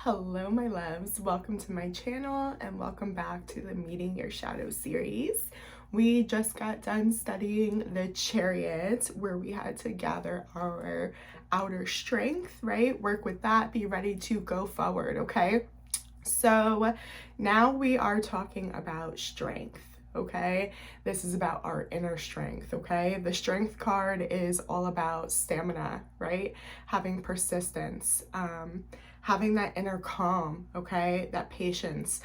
Hello my loves, welcome to my channel and welcome back to the Meeting Your Shadow series. We just got done studying the Chariot, where we had to gather our outer strength, right? Work with that, be ready to go forward, okay? So now we are talking about strength. Okay, this is about our inner strength. Okay, the strength card is all about stamina, right? Having persistence, having that inner calm, okay, that patience,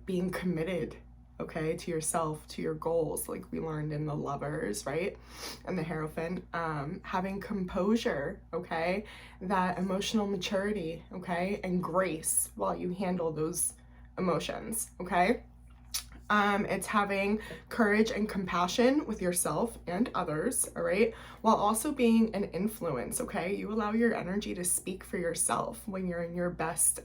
being committed, okay, to yourself, to your goals, like we learned in the Lovers, right, and the Hierophant. Having composure, okay, that emotional maturity, okay, and grace while you handle those emotions, okay. It's having courage and compassion with yourself and others, all right, while also being an influence, okay? You allow your energy to speak for yourself when you're in your best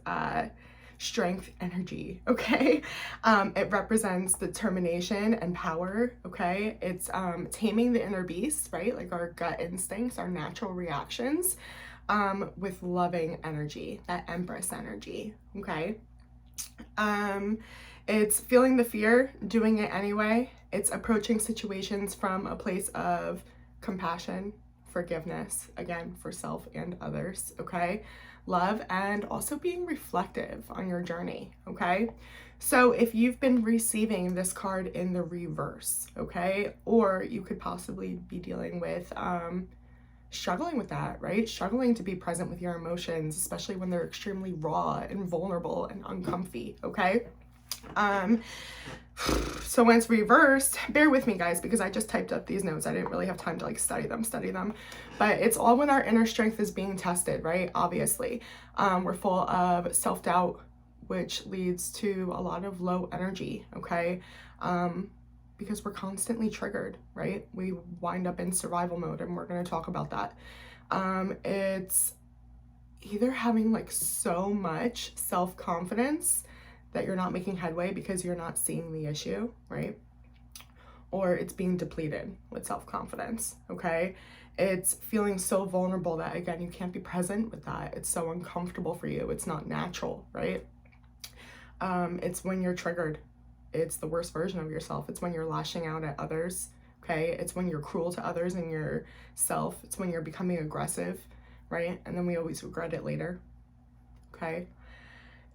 strength energy, okay? It represents determination and power, okay? It's taming the inner beast, right? Like our gut instincts, our natural reactions, with loving energy, that Empress energy, okay? It's feeling the fear, doing it anyway. It's approaching situations from a place of compassion, forgiveness, again, for self and others, okay? Love, and also being reflective on your journey, okay? So if you've been receiving this card in the reverse, okay, or you could possibly be dealing with struggling with that, right? Struggling to be present with your emotions, especially when they're extremely raw and vulnerable and uncomfy, okay? So when it's reversed, bear with me guys, because I just typed up these notes. I didn't really have time to like study them, but it's all when our inner strength is being tested, right? Obviously, we're full of self-doubt, which leads to a lot of low energy, okay? Because we're constantly triggered, right? We wind up in survival mode, and we're going to talk about that. It's either having like so much self-confidence that you're not making headway because you're not seeing the issue, right? Or it's being depleted with self-confidence, okay? It's feeling so vulnerable that, again, you can't be present with that. It's so uncomfortable for you. It's not natural, right? It's when you're triggered. It's the worst version of yourself. It's when you're lashing out at others, okay? It's when you're cruel to others and yourself. It's when you're becoming aggressive, right? And then we always regret it later, okay?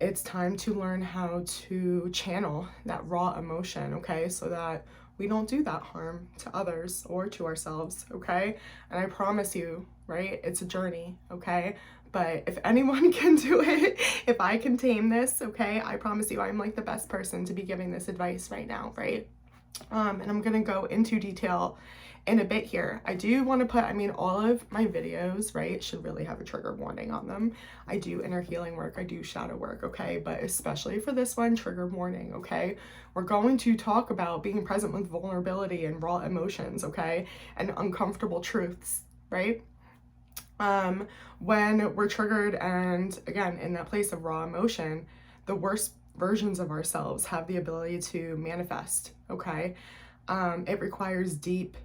It's time to learn how to channel that raw emotion, okay? So that we don't do that harm to others or to ourselves, okay? And I promise you, right, it's a journey, okay? But if anyone can do it, if I can tame this, okay, I promise you I'm like the best person to be giving this advice right now, right? And I'm gonna go into detail in a bit here. I do want to put, all of my videos, right, should really have a trigger warning on them. I do inner healing work, I do shadow work, okay, but especially for this one, trigger warning, okay? We're going to talk about being present with vulnerability and raw emotions, okay, and uncomfortable truths, right? When we're triggered and, again, in that place of raw emotion, the worst versions of ourselves have the ability to manifest, okay? It requires deep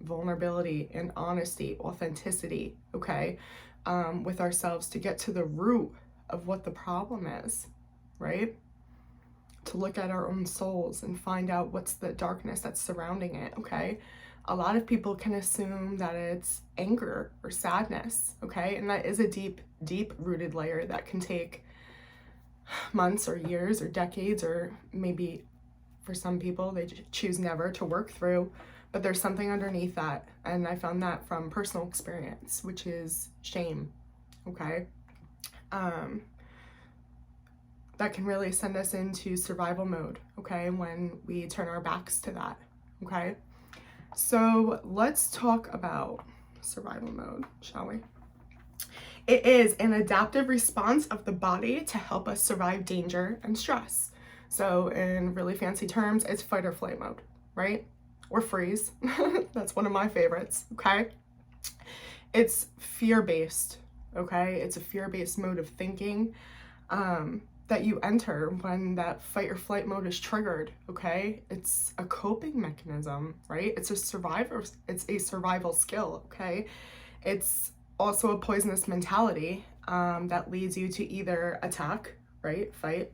vulnerability and honesty, authenticity, okay, with ourselves to get to the root of what the problem is, right? To look at our own souls and find out what's the darkness that's surrounding it, okay? A lot of people can assume that it's anger or sadness, okay? And that is a deep rooted layer that can take months or years or decades, or maybe for some people they choose never to work through. But there's something underneath that, and I found that from personal experience, which is shame, okay? That can really send us into survival mode, okay, when we turn our backs to that, okay? So let's talk about survival mode, shall we? It is an adaptive response of the body to help us survive danger and stress. So in really fancy terms, it's fight or flight mode, right? Or freeze. That's one of my favorites, okay? It's fear-based, okay? It's a fear-based mode of thinking that you enter when that fight or flight mode is triggered, okay? It's a coping mechanism, right? It's a survival skill, okay? It's also a poisonous mentality, that leads you to either attack, right, fight,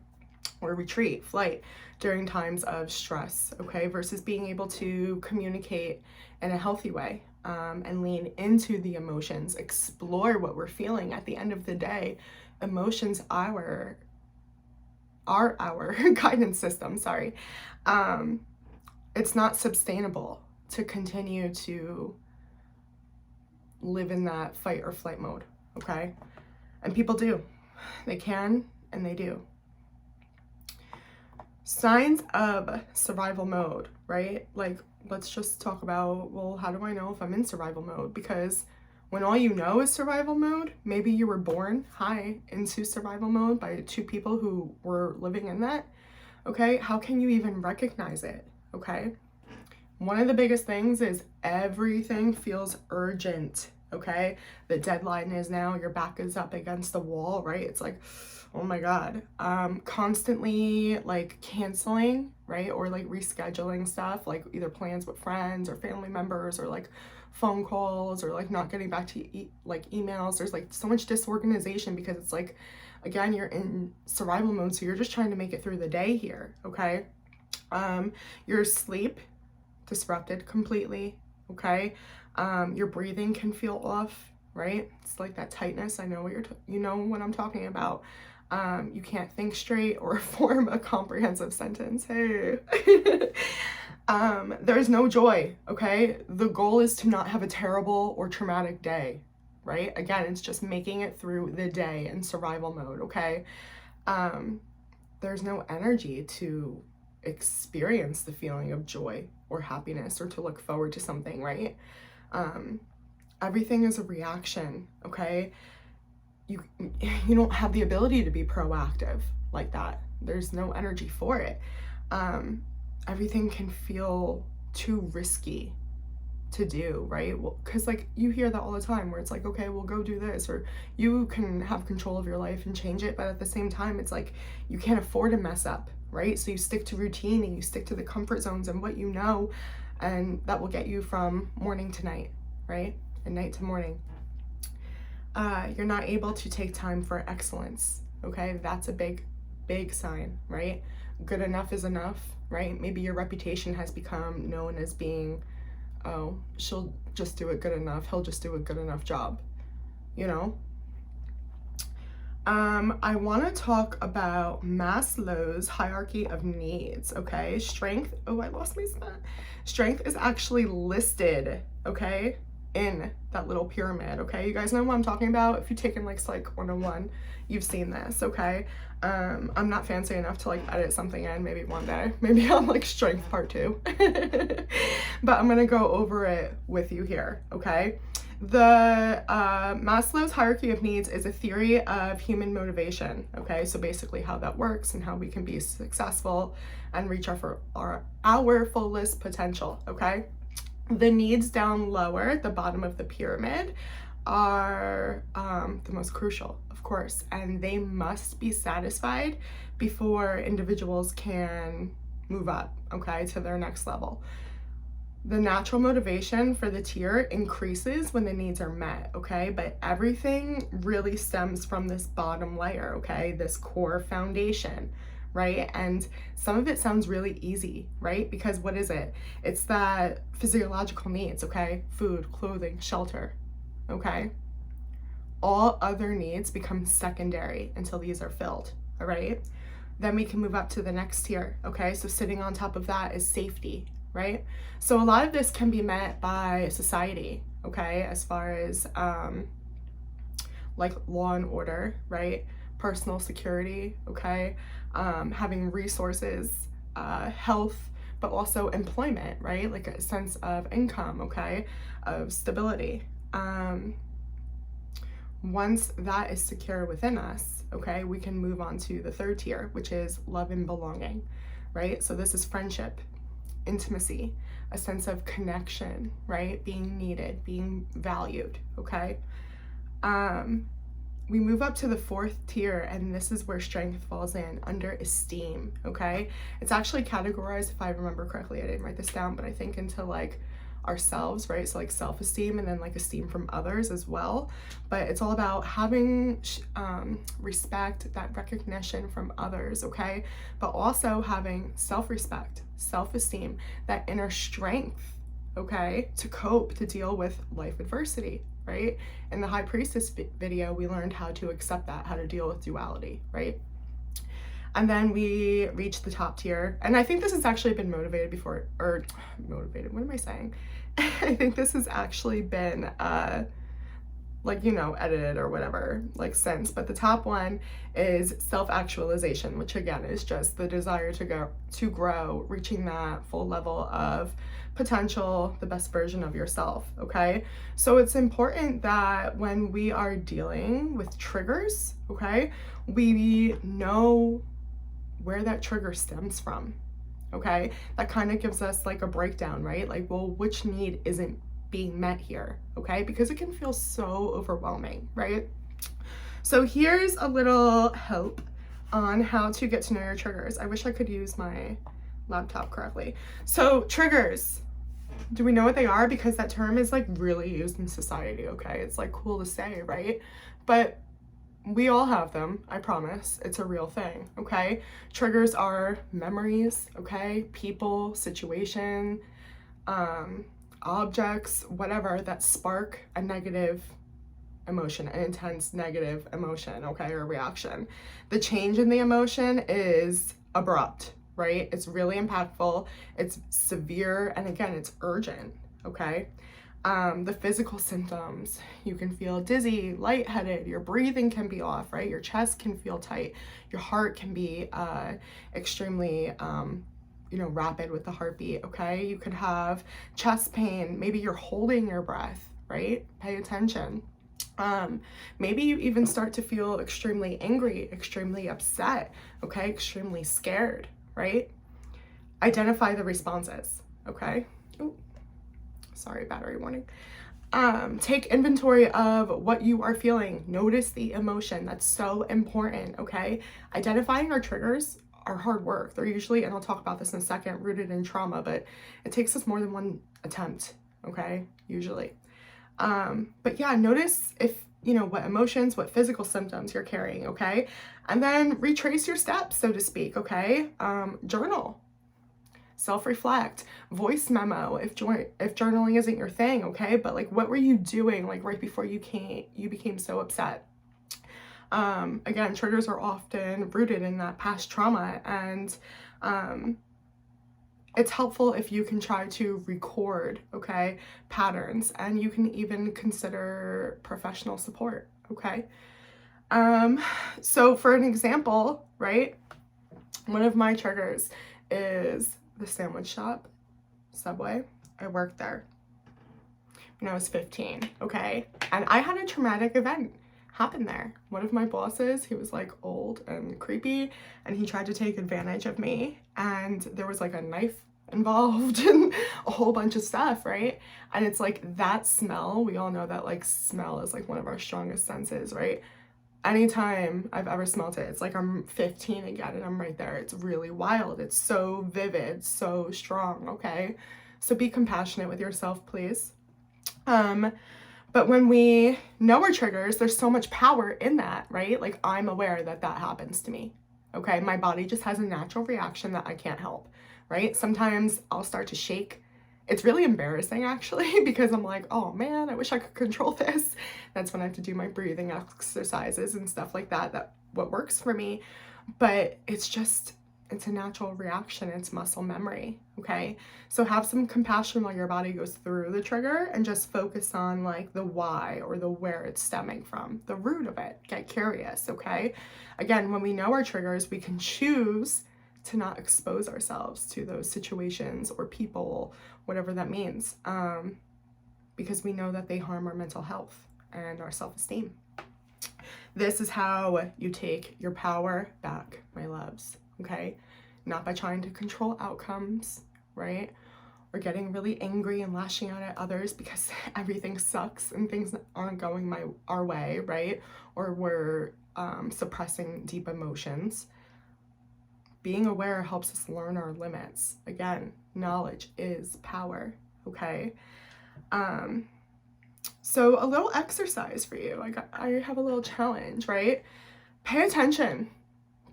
or retreat, flight, during times of stress, okay, versus being able to communicate in a healthy way, and lean into the emotions, explore what we're feeling. At the end of the day, emotions are our guidance system, sorry. It's not sustainable to continue to live in that fight or flight mode, okay? And people do. They can and they do. Signs of survival mode, right? Like, let's just talk about, well, how do I know if I'm in survival mode? Because when all you know is survival mode, maybe you were born into survival mode by two people who were living in that, okay? How can you even recognize it, okay? One of the biggest things is everything feels urgent, okay? The deadline is now, your back is up against the wall, right? It's like, oh my God. Constantly like canceling, right? Or like rescheduling stuff, like either plans with friends or family members, or like phone calls, or like not getting back to like emails. There's like so much disorganization because it's like, again, you're in survival mode, so you're just trying to make it through the day here, okay? Your sleep disrupted completely, okay? Your breathing can feel off, right? It's like that tightness. I know what you know what I'm talking about. You can't think straight or form a comprehensive sentence. Hey. There's no joy, okay? The goal is to not have a terrible or traumatic day, right? Again, it's just making it through the day in survival mode, okay? There's no energy to experience the feeling of joy or happiness or to look forward to something, right? Everything is a reaction, okay? You don't have the ability to be proactive like that. There's no energy for it. Everything can feel too risky to do, right? Well, because like you hear that all the time where it's like, okay, we'll go do this, or you can have control of your life and change it, but at the same time it's like you can't afford to mess up, right? So you stick to routine and you stick to the comfort zones and what you know, and that will get you from morning to night, right? And night to morning. You're not able to take time for excellence, okay? That's a big sign, right? Good enough is enough, right? Maybe your reputation has become known as being, oh, she'll just do it good enough, he'll just do a good enough job, you know? I want to talk about Maslow's hierarchy of needs, okay? Strength, oh, I lost my spot. Strength is actually listed, okay, in that little pyramid, okay? You guys know what I'm talking about? If you've taken like Psych 101, you've seen this, okay? I'm not fancy enough to like edit something in, maybe one day. Maybe on like strength part 2. But I'm gonna go over it with you here, okay? The Maslow's hierarchy of needs is a theory of human motivation, okay? So basically how that works and how we can be successful and reach our fullest potential, okay? The needs down lower, the bottom of the pyramid, are the most crucial, of course, and they must be satisfied before individuals can move up, okay, to their next level. The natural motivation for the tier increases when the needs are met, okay? But everything really stems from this bottom layer, okay? This core foundation, right? And some of it sounds really easy, right? Because what is it? It's that physiological needs, okay? Food, clothing, shelter, okay? All other needs become secondary until these are filled, all right? Then we can move up to the next tier, okay? So sitting on top of that is safety, right? So a lot of this can be met by society, okay? As far as like law and order, right? Personal security, okay? Having resources, health, but also employment, right? Like a sense of income, okay? Of stability. Once that is secure within us, okay, we can move on to the third tier, which is love and belonging, right? So this is friendship, intimacy, a sense of connection, right? Being needed, being valued, okay? We move up to the fourth tier, and this is where strength falls in, under esteem, okay? It's actually categorized, if I remember correctly, I didn't write this down, but I think into like ourselves, right? So like self-esteem and then like esteem from others as well. But it's all about having respect, that recognition from others, okay? But also having self-respect, self-esteem, that inner strength, okay, to cope, to deal with life adversity, right? In the High Priestess video, we learned how to accept that, how to deal with duality, right? And then we reach the top tier. And I think this has actually been motivated before, or motivated, what am I saying? I think this has actually been, like, you know, edited or whatever, like since. But the top one is self-actualization, which again is just the desire to grow, reaching that full level of potential, the best version of yourself, okay? So it's important that when we are dealing with triggers, okay, we know where that trigger stems from, okay? That kind of gives us like a breakdown, right? Like, well, which need isn't being met here, okay? Because it can feel so overwhelming, right? So here's a little help on how to get to know your triggers. I wish I could use my laptop correctly. So triggers, do we know what they are? Because that term is like really used in society, okay? It's like cool to say, right? But we all have them, I promise. It's a real thing, okay? Triggers are memories, okay? People, situation, objects, whatever, that spark a negative emotion, an intense negative emotion, okay, or reaction. The change in the emotion is abrupt, right? It's really impactful, it's severe, and again, it's urgent, okay? The physical symptoms, you can feel dizzy, lightheaded, your breathing can be off, right? Your chest can feel tight, your heart can be extremely you know, rapid with the heartbeat, okay? You could have chest pain, maybe you're holding your breath, right? Pay attention. Maybe you even start to feel extremely angry, extremely upset, okay? Extremely scared, right? Identify the responses, okay? Ooh. Sorry, battery warning. Take inventory of what you are feeling. Notice the emotion. That's so important, okay? Identifying our triggers are hard work. They're usually, and I'll talk about this in a second, rooted in trauma, but it takes us more than one attempt, okay? Usually. But yeah, notice if, you know, what emotions, what physical symptoms you're carrying, okay? And then retrace your steps, so to speak, okay? Journal. Self-reflect, voice memo if journaling isn't your thing, okay? But like, what were you doing like right before you became so upset? Again, triggers are often rooted in that past trauma, and it's helpful if you can try to record, okay, patterns, and you can even consider professional support, okay? So for an example, right, one of my triggers is the sandwich shop, Subway. I worked there when I was 15, okay? And I had a traumatic event happen there. One of my bosses, he was like old and creepy, and he tried to take advantage of me, and there was like a knife involved and a whole bunch of stuff, right? And it's like that smell, we all know that like smell is like one of our strongest senses, right? Anytime I've ever smelt it, it's like I'm 15 again and I'm right there. It's really wild. It's so vivid, so strong, okay? So be compassionate with yourself, please. But when we know our triggers, there's so much power in that, right? Like, I'm aware that that happens to me, okay? My body just has a natural reaction that I can't help, right? Sometimes I'll start to shake. It's really embarrassing, actually, because I'm like, oh man, I wish I could control this. That's when I have to do my breathing exercises and stuff like that, what works for me. But it's a natural reaction. It's muscle memory, okay? So have some compassion while your body goes through the trigger, and just focus on like the why or the where it's stemming from, the root of it. Get curious, okay? Again, when we know our triggers, we can choose to not expose ourselves to those situations or people, whatever that means, because we know that they harm our mental health and our self-esteem. This is how you take your power back, my loves, okay? Not by trying to control outcomes, right? Or getting really angry and lashing out at others because everything sucks and things aren't going our way, right? Or we're suppressing deep emotions. Being aware helps us learn our limits. Again, knowledge is power, okay? So a little exercise for you. I have a little challenge, right? Pay attention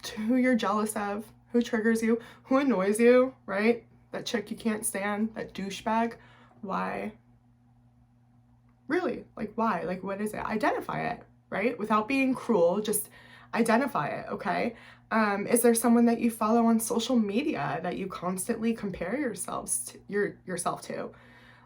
to who you're jealous of, who triggers you, who annoys you, right? That chick you can't stand, that douchebag. Why? Really, like why? Like what is it? Identify it, right? Without being cruel, just identify it, okay? Is there someone that you follow on social media that you constantly compare yourself to?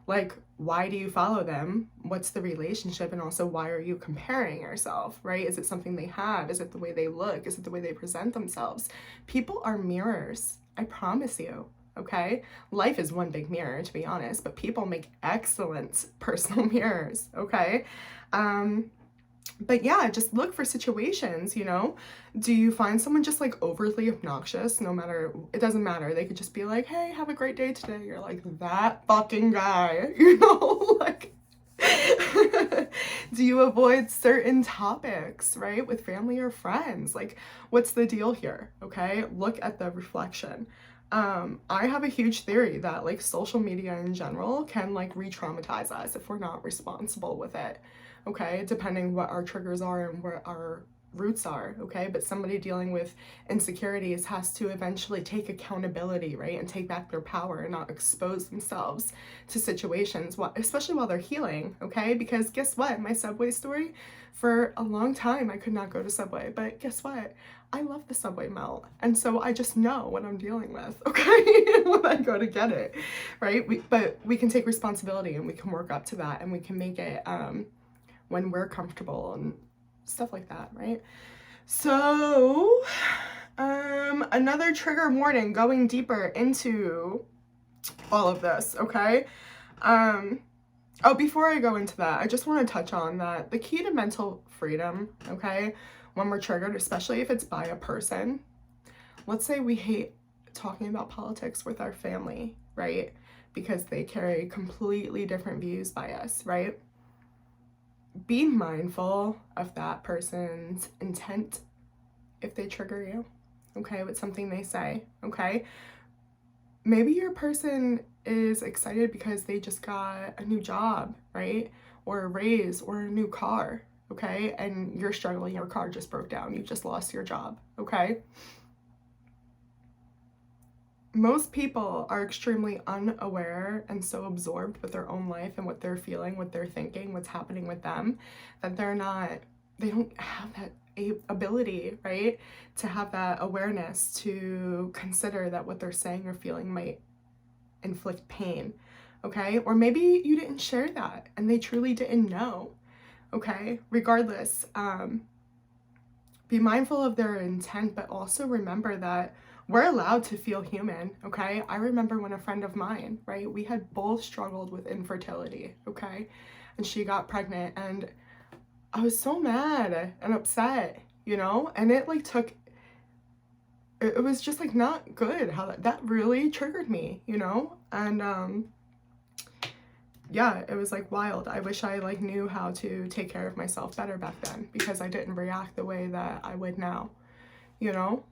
Like, why do you follow them? What's the relationship? And also, why are you comparing yourself, right? Is it something they have? Is it the way they look? Is it the way they present themselves? People are mirrors, I promise you, okay? Life is one big mirror, to be honest, but people make excellent personal mirrors, okay? But yeah, just look for situations, you know? Do you find someone just like overly obnoxious? No matter, it doesn't matter. They could just be like, hey, have a great day today. You're like, that fucking guy, you know? Like, do you avoid certain topics, right? With family or friends? Like, what's the deal here? Okay, look at the reflection. I have a huge theory that like social media in general can like re-traumatize us if we're not responsible with it. Okay, depending what our triggers are and what our roots are, okay? But somebody dealing with insecurities has to eventually take accountability, right? And take back their power and not expose themselves to situations, especially while they're healing, okay? Because guess what? My Subway story, for a long time, I could not go to Subway, but guess what? I love the Subway melt. And so I just know what I'm dealing with, okay? When I go to get it, right? But we can take responsibility and we can work up to that and we can make it, when we're comfortable and stuff like that, right? So, another trigger warning going deeper into all of this, okay? Oh, before I go into that, I just want to touch on that the key to mental freedom, okay, when we're triggered, especially if it's by a person, let's say we hate talking about politics with our family, right? Because they carry completely different views by us, right? Be mindful of that person's intent if they trigger you, okay, with something they say, okay? Maybe your person is excited because they just got a new job, right? Or a raise or a new car, okay? And you're struggling, your car just broke down, you just lost your job, okay? Most people are extremely unaware and so absorbed with their own life and what they're feeling, what they're thinking, what's happening with them, that they don't have that ability, right? To have that awareness to consider that what they're saying or feeling might inflict pain, okay? Or maybe you didn't share that and they truly didn't know, okay? Regardless, be mindful of their intent, but also remember that we're allowed to feel human, okay? I remember when a friend of mine, right, we had both struggled with infertility, okay? And she got pregnant and I was so mad and upset, you know? And it like it was just like not good how that really triggered me, you know? And yeah, it was like wild. I wish I like knew how to take care of myself better back then because I didn't react the way that I would now, you know?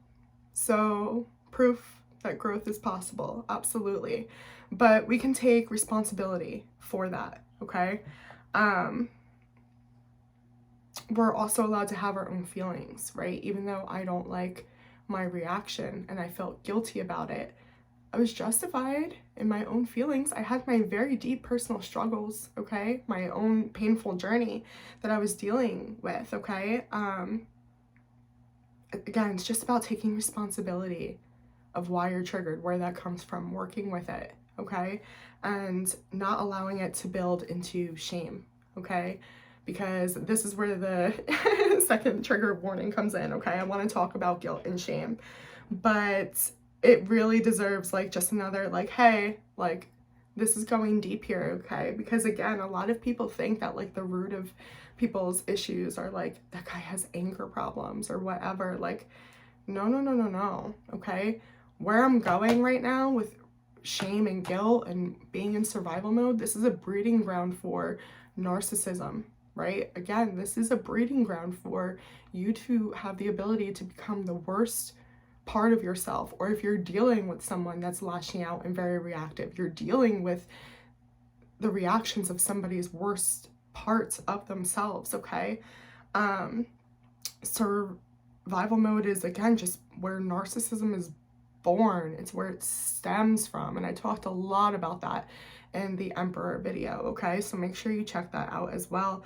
So proof that growth is possible, absolutely. But we can take responsibility for that, okay? We're also allowed to have our own feelings, right? Even though I don't like my reaction and I felt guilty about it, I was justified in my own feelings. I had my very deep personal struggles, okay? My own painful journey that I was dealing with, okay? Again, it's just about taking responsibility of why you're triggered, where that comes from, working with it, okay? And not allowing it to build into shame, okay? Because this is where the second trigger warning comes in, okay? I want to talk about guilt and shame, but it really deserves like just another like, hey, like this is going deep here, okay? Because again, a lot of people think that like the root of people's issues are like, that guy has anger problems or whatever. Like, no, okay? Where I'm going right now with shame and guilt and being in survival mode, this is a breeding ground for narcissism, right? Again, this is a breeding ground for you to have the ability to become the worst part of yourself. Or if you're dealing with someone that's lashing out and very reactive, you're dealing with the reactions of somebody's worst parts of themselves, okay? Survival mode is, again, just where narcissism is born. It's where it stems from. And I talked a lot about that in the Emperor video, okay? So make sure you check that out as well.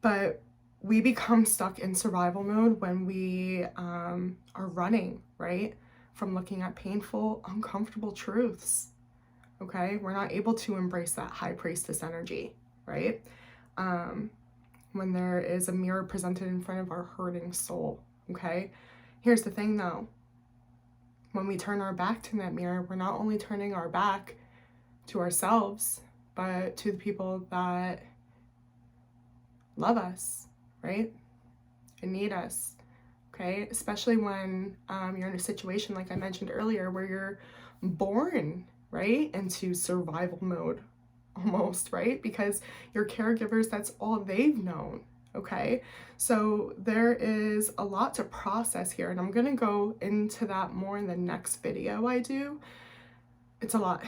But we become stuck in survival mode when we are running, right? From looking at painful, uncomfortable truths, okay? We're not able to embrace that high priestess energy, right? When there is a mirror presented in front of our hurting soul, okay? Here's the thing though. When we turn our back to that mirror, we're not only turning our back to ourselves, but to the people that love us, right? And need us, okay? Especially when you're in a situation, like I mentioned earlier, where you're born, right, into survival mode almost, right? Because your caregivers, that's all they've known, okay? So there is a lot to process here, and I'm gonna go into that more in the next video I do. It's a lot.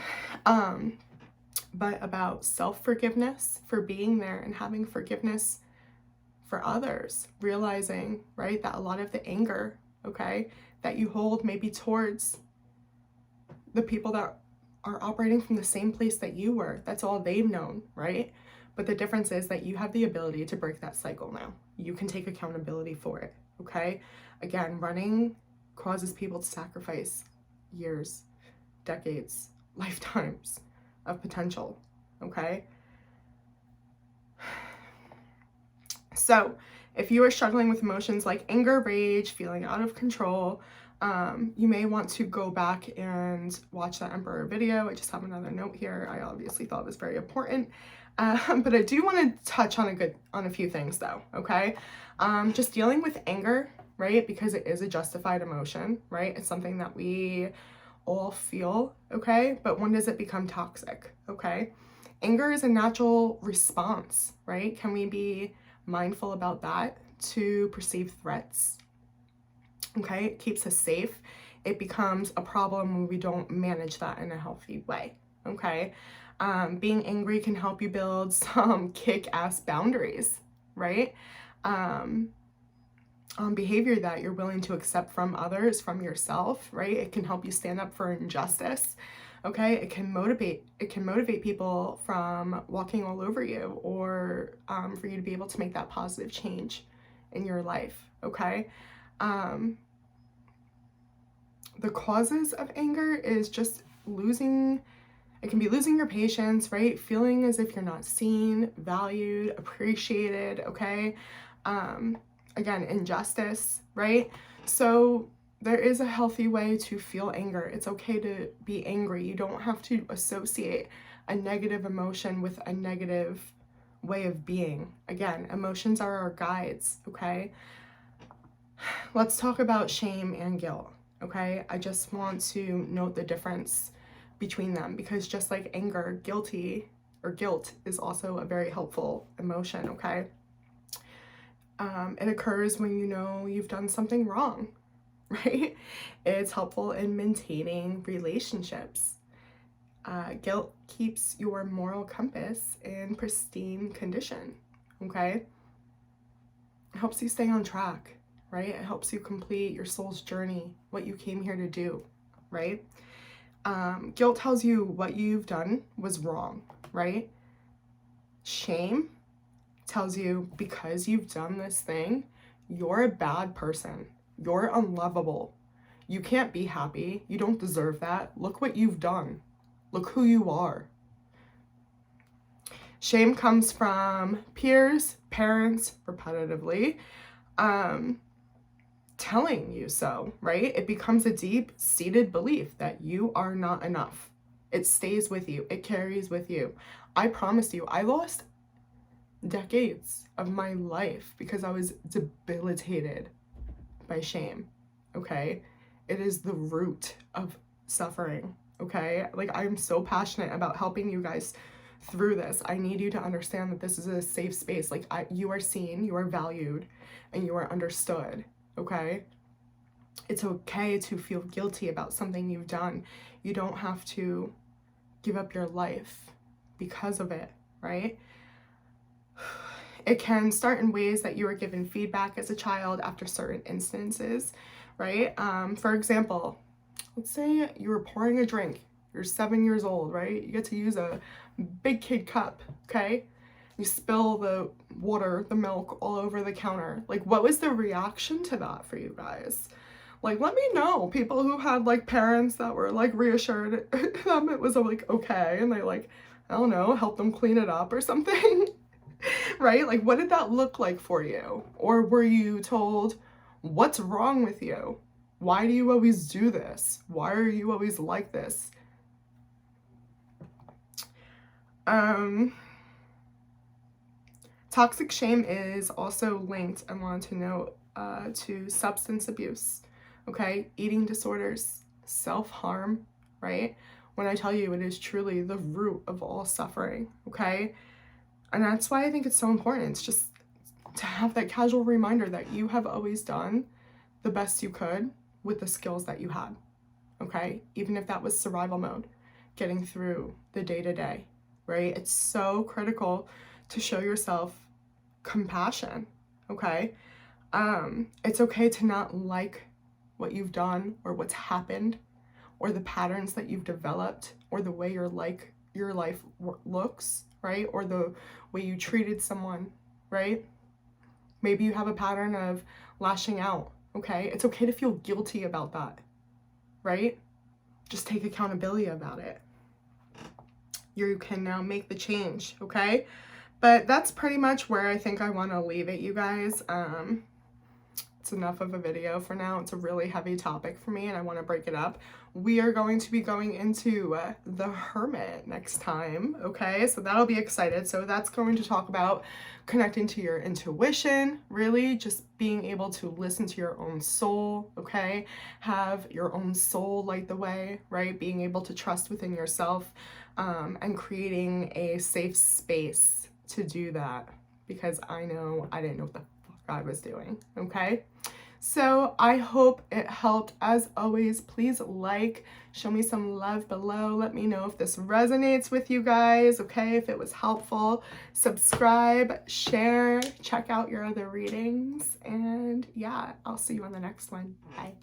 But about self-forgiveness for being there and having forgiveness for others, realizing, right, that a lot of the anger, okay, that you hold maybe towards the people that are operating from the same place that you were, that's all they've known, right? But the difference is that you have the ability to break that cycle now. You can take accountability for it, okay? Again, running causes people to sacrifice years, decades, lifetimes of potential, okay? So if you are struggling with emotions like anger, rage, feeling out of control, you may want to go back and watch that Emperor video. I just have another note here. I obviously thought it was very important. But I do want to touch on a few things though, okay? Just dealing with anger, right? Because it is a justified emotion, right? It's something that we all feel, okay? But when does it become toxic, okay? Anger is a natural response, right? Can we be mindful about that to perceive threats? Okay, it keeps us safe. It becomes a problem when we don't manage that in a healthy way, okay? Being angry can help you build some kick-ass boundaries, right? Behavior that you're willing to accept from others, from yourself, right? It can help you stand up for injustice, okay? It can motivate people from walking all over you, or for you to be able to make that positive change in your life, okay? The causes of anger is just it can be losing your patience, right? Feeling as if you're not seen, valued, appreciated, okay? Again, injustice, right? So there is a healthy way to feel anger. It's okay to be angry. You don't have to associate a negative emotion with a negative way of being. Again, emotions are our guides, okay? Let's talk about shame and guilt, okay? I just want to note the difference between them, because just like anger, guilt is also a very helpful emotion, okay? It occurs when you know you've done something wrong, right? It's helpful in maintaining relationships. Guilt keeps your moral compass in pristine condition, okay? It helps you stay on track, right? It helps you complete your soul's journey, what you came here to do, right? Guilt tells you what you've done was wrong, right? Shame tells you because you've done this thing, you're a bad person. You're unlovable. You can't be happy. You don't deserve that. Look what you've done. Look who you are. Shame comes from peers, parents, repetitively, telling you so, right? It becomes a deep-seated belief that you are not enough. It stays with you. It carries with you. I promise you, I lost decades of my life because I was debilitated by shame, okay? It is the root of suffering, okay? Like, I'm so passionate about helping you guys through this. I need you to understand that this is a safe space. Like, you are seen, you are valued, and you are understood, okay? It's okay to feel guilty about something you've done. You don't have to give up your life because of it, right? It can start in ways that you were given feedback as a child after certain instances, right? For example, let's say you were pouring a drink. You're 7 years old, right? You get to use a big kid cup, okay? You spill the water, the milk all over the counter. Like, what was the reaction to that for you guys? Like, let me know. People who had, like, parents that were, like, reassured them it was, like, okay. And they, like, I don't know, helped them clean it up or something. Right? Like, what did that look like for you? Or were you told, what's wrong with you? Why do you always do this? Why are you always like this? Toxic shame is also linked, I want to note, to substance abuse, okay? Eating disorders, self-harm, right? When I tell you it is truly the root of all suffering, okay? And that's why I think it's so important. It's just to have that casual reminder that you have always done the best you could with the skills that you had, okay? Even if that was survival mode, getting through the day-to-day, right? It's so critical to show yourself compassion, okay? It's okay to not like what you've done or what's happened or the patterns that you've developed or the way your life looks, right? Or the way you treated someone, right? Maybe you have a pattern of lashing out, okay? It's okay to feel guilty about that, right? Just take accountability about it. You can now make the change, okay? But that's pretty much where I think I want to leave it, you guys. It's enough of a video for now. It's a really heavy topic for me and I want to break it up. We are going to be going into the Hermit next time, okay? So that'll be excited. So that's going to talk about connecting to your intuition, really just being able to listen to your own soul, okay? Have your own soul light the way, right? Being able to trust within yourself and creating a safe space to do that, because I know I didn't know what the fuck I was doing, okay? So I hope it helped. As always, please like, show me some love below. Let me know if this resonates with you guys, okay? If it was helpful. Subscribe, share, check out your other readings, and yeah, I'll see you on the next one. Bye.